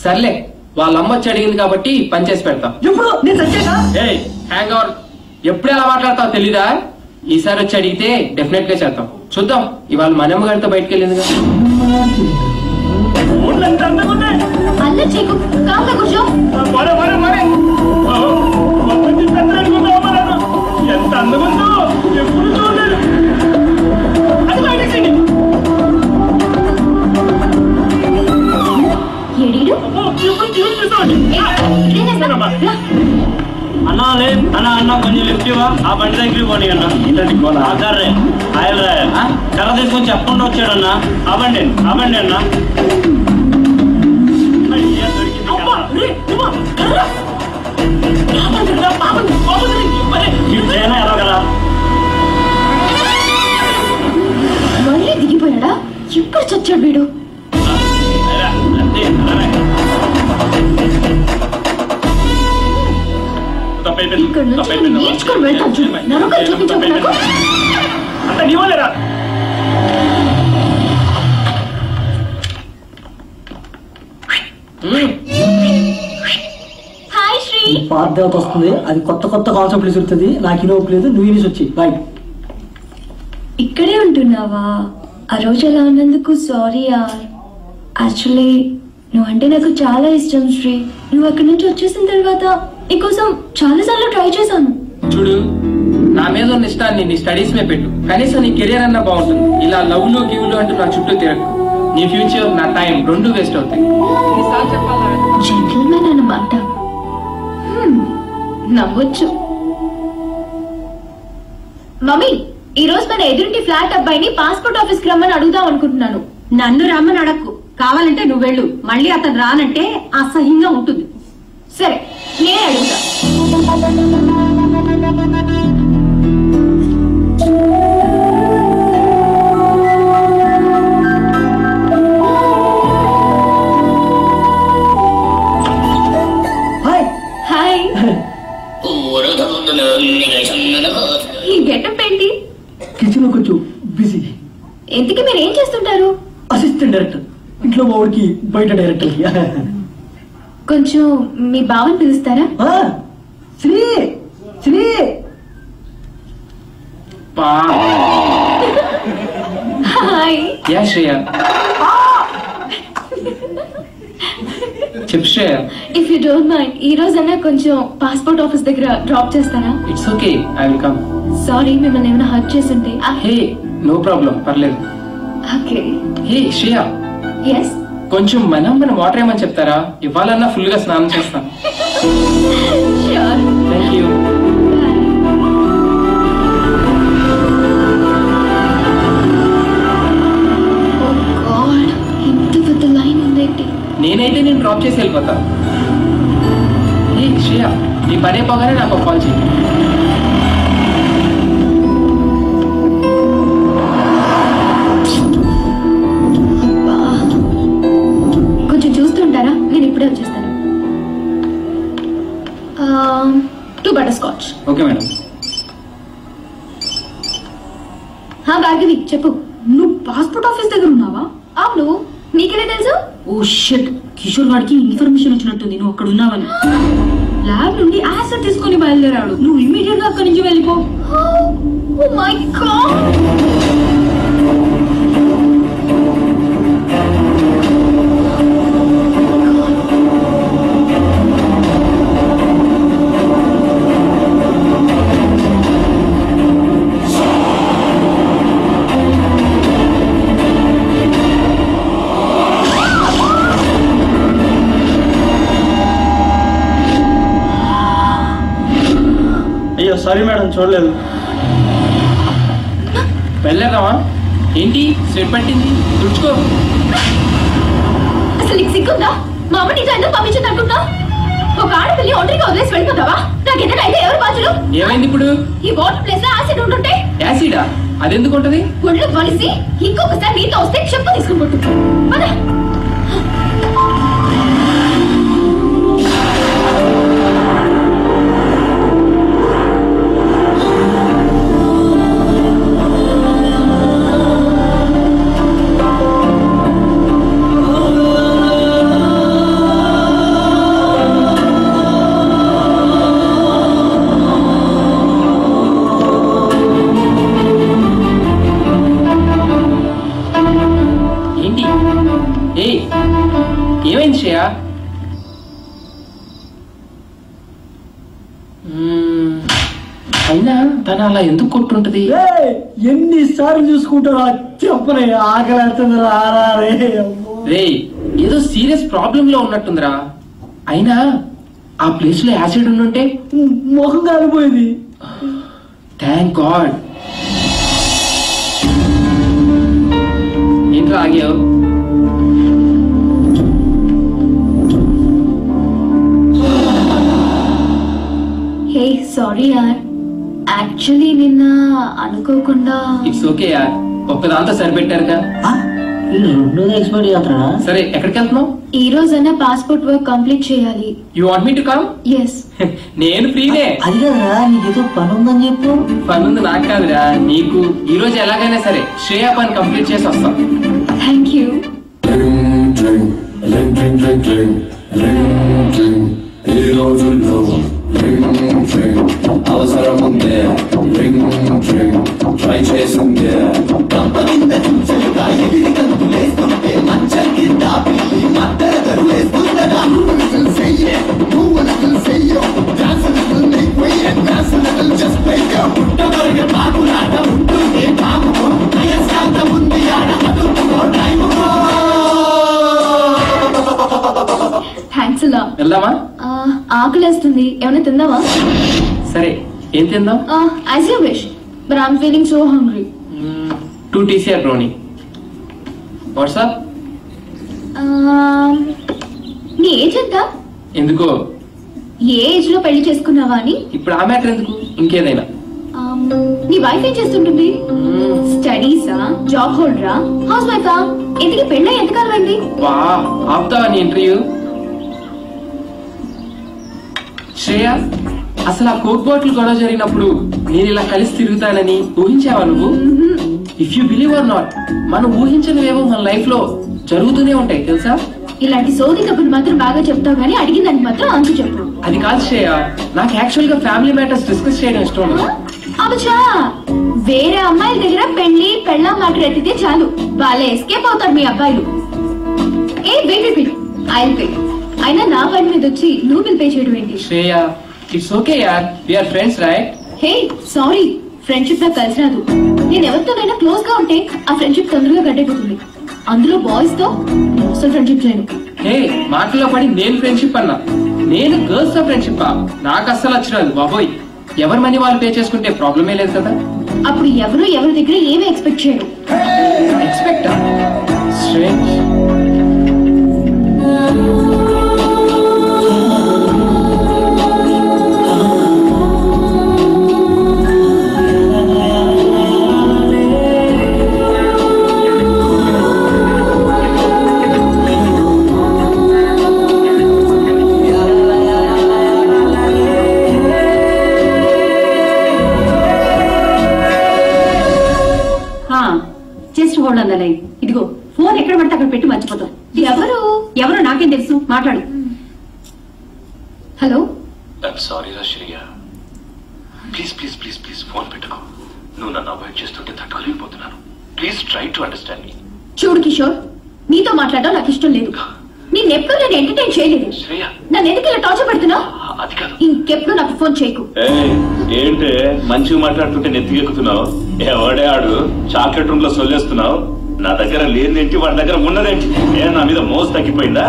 సర్లే వాళ్ళ అమ్మ వచ్చి అడిగింది కాబట్టి పని చేసి పెడతా. ఎప్పుడు నేను చచ్చాక హ్యాంగ్ ఓవర్. ఎప్పుడు ఎలా మాట్లాడతావు తెలీదా? ఈసారి వచ్చి అడిగితే డెఫినెట్ గా చేద్దాం. చూద్దాం. ఇవాళ మనమ్మ గారితో బయటకు వెళ్ళింది కదా. ఎంత అందముందో ఎప్పుడు చూడలేదు. అది బయటకి అన్నా లేదు అన్నా అన్న కొంచెం లిఫ్ట్ ఇవ్వ. ఆ బండి దగ్గర పోనీ అన్న. కర్రే ఆయన కర్ర తీసుకొని చెప్పకుండా వచ్చాడన్నా. ఆ బండి అన్న ఎలా కదా మళ్ళీ దిగిపోయాడా? ఎక్కడ చచ్చాడు వీడు? నేర్చుకొని వెళ్తాను చూడు. నరకం చూపించకు నాకు. అంత నీవలేరా? హాయ్ శ్రీ. పార్దేవత వస్తుంది. అది కొత్త కొత్త కాన్సెప్ట్లు విసురుతుంది. నాకు ఇనోపు లేదు. నువ్వు ఇనిసి వచ్చి బాయ్. ఇక్కడే ఉంటున్నావా? ఆ రోజు అలా ఉన్నందుకు సారీ యార్. యాక్చువల్లీ నువ్వంటే నాకు చాలా ఇష్టం శ్రీ. నువ్వు అక్కడి నుంచి వచ్చేసిన తర్వాత నీకోసం చాలా సార్లు ట్రై చేశాను. చూడు, నా మీద ఉన్న ఇష్టాన్ని నీ స్టడీస్ మీద పెట్టు. కనీసం నీ కెరీర్ అన్నా బాగుంటుంది. ఇలా లవ్లు గివ్లు అంటూ నా చుట్టూ తిరగకు. నీ ఫ్యూచర్ నా టైం రెండు వేస్ట్ అవుతాయి. జెంటిల్మెన్ అన్నమాట. నవ్వచ్చు. మమ్మీ, ఈ రోజు మన ఎదురింటి ఫ్లాట్ అబ్బాయిని పాస్పోర్ట్ ఆఫీస్ కి రమ్మని అడుగుదాం అనుకుంటున్నాను. నన్ను రమ్మని అడక్కు. కావాలంటే నువ్వు వెళ్ళు. మళ్ళీ అతను రానంటే అసహ్యంగా ఉంటుంది. సరే, నేను అడుగుతా. హాయ్. ఈ గెటప్ ఏంటి? కిచెన్ లో కొంచెం బిజీ. ఇంతకీ మీరు ఏం చేస్తుంటారు? Assistant director. ఇంట్లో మా ఊరికి బయట డైరెక్టర్ కి. కొంచెం మీ బావని పిలుస్తారా? శ్రీ శ్రీ హాయ్. యా శ్రేయ. చెప్పు Shreya. If you don't mind, ఈ రోజైనా కొంచెం పాస్పోర్ట్ ఆఫీస్ దగ్గర డ్రాప్ చేస్తారా? It's okay, I will come. Sorry, మిమ్మల్ని ఏమైనా హర్ట్ చేస్తుంటే. హే, నో ప్రాబ్లం, పర్లేదు. ఓకే. హే శ్రేయ, ఎస్. కొంచెం మనం వాటర్ ఏమని చెప్తారా? ఇవ్వాలన్నా ఫుల్ గా స్నానం చేస్తాను. ష్యూర్. Thank you. నేనైతే నేను డ్రాప్ చేసి వెళ్ళిపోతా. హే శ్రేయ, నీ పని అయిపోగానే నాకు కాల్ చేయి. కొంచెం చూస్తుంటారా? నేను ఇప్పుడే వచ్చేస్తాను. 2 బటర్స్కాచ్. Okay madam. భార్గవి చెప్పు. నువ్వు పాస్పోర్ట్ ఆఫీస్ దగ్గర ఉన్నావా? అవును, నీకెలా తెలుసు? ఓ షిట్, కిషోర్ వాడికి ఇన్ఫర్మేషన్ వచ్చినట్టుంది నువ్వు అక్కడ ఉన్నావని. ల్యాబ్ నుండి యాసిడ్ తీసుకొని బయలుదేరాడు. నువ్వు ఇమ్మీడియట్ గా అక్కడి నుంచి వెళ్ళిపో. Oh my god. అయ్యో సారీ మేడం, చూడలేదు. వెళ్ళేద్దామా? ఏంటి స్వెట్ పట్టింది? తుడుచుకో. అసలు నీకు సిగ్గుందా? మా అమ్మ నీతో ఎందుకు పంపించింది అనుకుంటా? ఒక ఆడపిల్లి ఒంటరిగా వదిలేసి వెళ్ళిపోతావా? నాకు ఏదైనా అయితే ఎవరు బాధ్యులు? ఏమైంది ఇప్పుడు? ఈ వాటర్ ప్లేస్ లో యాసిడ్ ఉంటుంటే. యాసిడా? అదెందుకు ఉంటది? ఒళ్ళు కలిసి ఇంకొకసారి నీతో వస్తే చెప్పు తీసుకుని కొట్టు. ఏమైంది శ్రేయ? అయినా తను అలా ఎందుకు కొట్టుంటది? ఎన్నిసార్లు చూసుకుంటారా చెప్పనే ఆకలి రే ఏదో సీరియస్ ప్రాబ్లం లో ఉన్నట్టుందిరా. అయినా ఆ ప్లేస్ లో యాసిడ్ ఉండుంటే ముఖం కాలిపోయింది. Thank God. ఏంట్రా ఆగావు? హే సారీ యార్, యాక్చువల్లీ నిన్న అనుకోకుండా. ఇట్స్ ఓకే యార్, ఒక్కదాంతో సరిపెట్టారుగా. రెండోది ఎక్స్పైర్ చేస్తాడా? సరే ఎక్కడికి వెళ్తున్నావు? ఈ రోజైనా పాస్పోర్ట్ వర్క్ కంప్లీట్ చేయాలి. You want me to come? Yes. నేను ఫ్రీనే. అది కదరా, నీకేదో పని ఉందని చెప్పు. పని ఉంది నాకు కాదురా నీకు. ఈ రోజు ఎలాగైనా సరే శ్రేయ పని కంప్లీట్ చేసి వస్తాం. Thank you. అవసరం ఉందే ట్రై చేసిందే థ్యాంక్స్ అలా. వెళ్దామా? ఆకలేస్తుంది, ఏమైనా తిందామా? సరే ఏం తిందాం? As you wish, but I'm feeling so hungry. 2 TCR brownie. WhatsApp? నీ ఏజ్ ఎంత? ఎందుకో? ఏ ఏజ్ లో పెళ్లి చేసుకున్నావా అని. ఇప్పుడు ఆ మ్యాటర్ ఎందుకు, ఇంకేదైనా. నీ వైఫ్ ఏం చేస్తుంటుంది? స్టడీసా, జాబ్ హోల్డరా, హౌస్ వైఫా? ఇంటికి పెళ్ళి ఎంతకాలం అయింది? వా ఆపుతావా నీ ఇంటర్వ్యూ? శ్రేయ, అసలు ఆ కోక్ బాటిల్ గొడవ జరిగినప్పుడు నేను ఇలా కలిసి తిరుగుతానని ఊహించావా నువ్వు? If you believe are not, మనం ఊహించనివేవో మన లైఫ్ లో జరుగుతూనే ఉంటాయి తెలుసా. ఇలాంటి సోది కబుర్లు మాత్రం బాగా చెప్తావు కానీ అడిగిన దానికి మాత్రం అంతు చెప్పు. అది కాదు శ్రేయ, నాకు యాక్చువల్ గా ఫ్యామిలీ మ్యాటర్స్ డిస్కస్ చేయడం ఇష్టం. అవచ్చా, వేరే అమ్మాయిల దగ్గర పెళ్లి పెళ్ళ మ్యాటర్ ఎత్తితే చాలు వాళ్ళే ఎస్కేప్ అవుతారు మీ అబ్బాయిలు. ఏ వెయిట్ ఐ పే. అయినా నా పని మీద వచ్చి నువ్వు బిల్ పే చేయడం ఏంటి? శ్రేయ, ఇట్స్ ఓకే యార్, we are friends right? Hey sorry, friendship నాకు కలిసి రాదు. నేను ఎవరితోనైనా క్లోజ్ గా ఉంటే ఆ ఫ్రెండ్షిప్ తొందరగా గడ్డైపోతుంది. అందులో బాయ్స్ తో అసలు ఫ్రెండ్షిప్ చేయను. హే మాటల్లో పడి నేను ఫ్రెండ్షిప్ అన్నా, నేను గర్ల్స్ తో ఫ్రెండ్షిప్ నాకు అస్సలు వచ్చినది బాబోయ్. ఎవరి మనీ వాళ్ళు పే చేసుకుంటే ప్రాబ్లమే లేదు కదా. అప్పుడు ఎవరి దగ్గర ఏమీ ఎక్స్పెక్ట్ చేయరు. Expect strange. Just hold on the line. ఇదిగో ఫోన్ ఎక్కడ పడితే అక్కడ పెట్టి మర్చిపోతాం. ఎవరో నాకేం తెలుసు, మాట్లాడు. హలో. ఐఎమ్ సారీ రా Shreya, please please please please phone పెట్టుకో. నువ్వు నన్ను అవాయిడ్ చేస్తుంటే తట్టుకోలేకపోతున్నాను. ప్లీజ్ ట్రై టు అండర్స్టాండ్ మీ. చూడు కిషోర్, నీతో మాట్లాడడం నాకు ఇష్టం లేదు. నేనెప్పుడు నేను ఎంటర్టైన్ చేయలేదు. నన్ను ఎందుకు ఇలా టార్చర్ పెడుతున్నావు? ఇంకెప్పుడు నాకు ఫోన్ చేయకు. ఏంటే మంచిగా మాట్లాడుతుంటే నెత్తికెక్కుతున్నావు? ఎవడే ఆడు చాక్లెట్ రూమ్ లో సొల్లేస్తున్నావు? నా దగ్గర లేదేంటి, వాడి దగ్గర ఉన్నదేంటి? నా మీద మోసు తగ్గిపోయిందా?